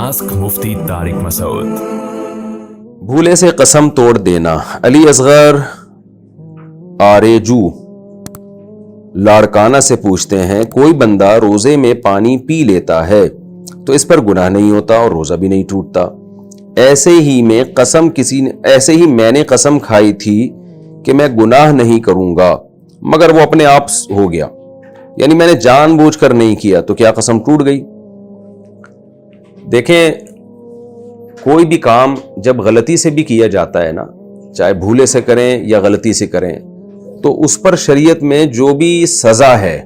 Ask मुफ्ती तारिक मसूद। भूले से कसम तोड़ देना। अली असगर आरेजू लाड़काना से पूछते हैं, कोई बंदा रोजे में पानी पी लेता है तो इस पर गुनाह नहीं होता और रोजा भी नहीं टूटता। ऐसे ही मैंने कसम खाई थी कि मैं गुनाह नहीं करूंगा, मगर वो अपने आप हो गया, यानी मैंने जानबूझकर नहीं किया, तो क्या कसम टूट गई? देखें, कोई भी काम जब गलती से भी किया जाता है ना, चाहे भूले से करें या गलती से करें, तो उस पर शरीयत में जो भी सजा है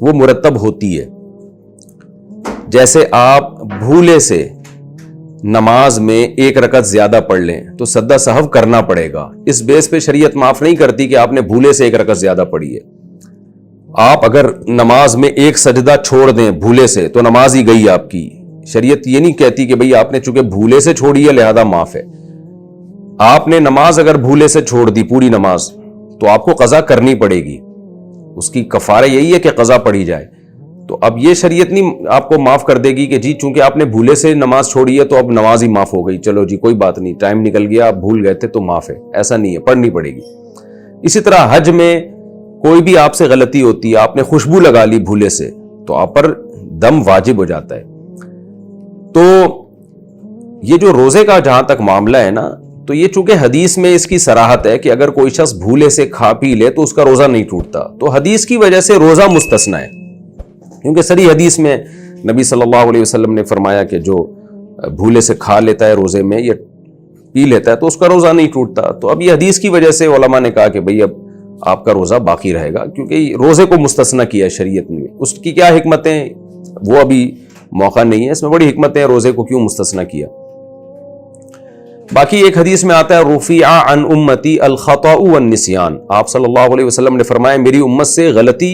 वो मुरतब होती है। जैसे आप भूले से नमाज में एक रकत ज्यादा पढ़ लें तो सद्दा सहव करना पड़ेगा। इस बेस पे शरीयत माफ नहीं करती कि आपने भूले से एक रकत ज्यादा पढ़ी है। आप अगर नमाज में एक सजदा छोड़ दें भूले से तो नमाज ही गई आपकी। शरीयत ये नहीं कहती कि भाई आपने चूंकि भूले से छोड़ी है लिहाजा माफ है। आपने नमाज अगर भूले से छोड़ दी पूरी नमाज तो आपको कज़ा करनी पड़ेगी, उसकी कफारा यही है कि कज़ा पढ़ी जाए। तो अब ये शरीयत नहीं आपको माफ कर देगी कि जी चूंकि आपने भूले से नमाज छोड़ी है तो अब नमाज ही माफ हो गई, चलो जी कोई बात नहीं, टाइम निकल गया, आप भूल गए थे तो माफ है। ऐसा नहीं है, पढ़नी पड़ेगी। इसी तरह हज में कोई भी आपसे गलती होती है, आपने खुशबू लगा ली भूले से तो आप पर दम वाजिब हो जाता है। तो ये जो रोजे का जहां तक मामला है ना, तो ये चूंकि हदीस में इसकी सराहत है कि अगर कोई शख्स भूले से खा पी ले तो उसका रोजा नहीं टूटता, तो हदीस की वजह से रोजा मुस्तस्ना है। क्योंकि सही हदीस में नबी सल्लल्लाहु अलैहि वसल्लम ने फरमाया कि जो भूले से खा लेता है रोजे में या पी लेता है तो उसका रोजा नहीं टूटता। तो अब ये हदीस की वजह से उलमा ने कहा कि भाई अब आपका रोजा बाकी रहेगा, क्योंकि रोजे को मुस्तस्ना किया शरीयत ने। उसकी क्या हिकमतें वो अभी मौका नहीं है, इसमें बड़ी हिकमतें हैं रोजे को क्यों मुस्तस्ना किया। बाकी एक हदीस में आता है, रुफिआ अन उम्मती अल खताउ वन निस्यान। आप सल्लल्लाहु अलैहि वसल्लम ने फरमाया मेरी उम्मत से गलती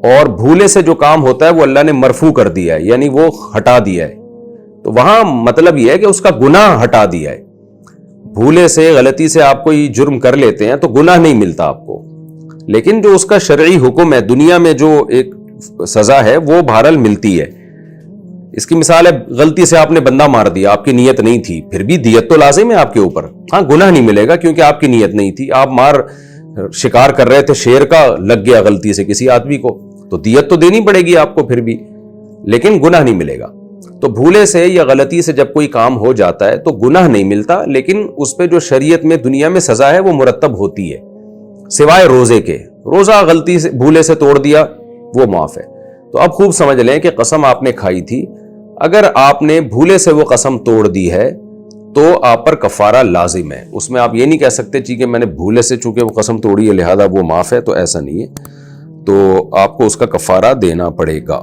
और भूले से जो काम होता है वो अल्लाह ने मरफू कर दिया है, यानी वो हटा दिया है। तो वहां मतलब यह है कि उसका गुनाह हटा दिया है। भूले से गलती से आप कोई जुर्म कर लेते हैं तो गुनाह नहीं मिलता आपको, लेकिन जो उसका शरई हुक्म है, दुनिया में जो एक सजा है वो बहरहाल मिलती है। इसकी मिसाल है, गलती से आपने बंदा मार दिया, आपकी नीयत नहीं थी, फिर भी दियत तो लाजिम है आपके ऊपर। हाँ, गुनाह नहीं मिलेगा क्योंकि आपकी नीयत नहीं थी। आप शिकार कर रहे थे, शेर का लग गया गलती से किसी आदमी को, तो दियत तो देनी पड़ेगी आपको फिर भी, लेकिन गुनाह नहीं मिलेगा। तो भूले से या गलती से जब कोई काम हो जाता है तो गुनाह नहीं मिलता, लेकिन उस पर जो शरीयत में दुनिया में सजा है वो मुरतब होती है, सिवाय रोजे के। रोजा गलती से भूले से तोड़ दिया वो माफ है। तो अब खूब समझ लें कि कसम आपने खाई थी, अगर आपने भूले से वो कसम तोड़ दी है तो आप पर कफारा लाजिम है। उसमें आप ये नहीं कह सकते कि मैंने भूले से चूंकि वो कसम तोड़ी है लिहाजा वो माफ है, तो ऐसा नहीं है। तो आपको उसका कफारा देना पड़ेगा।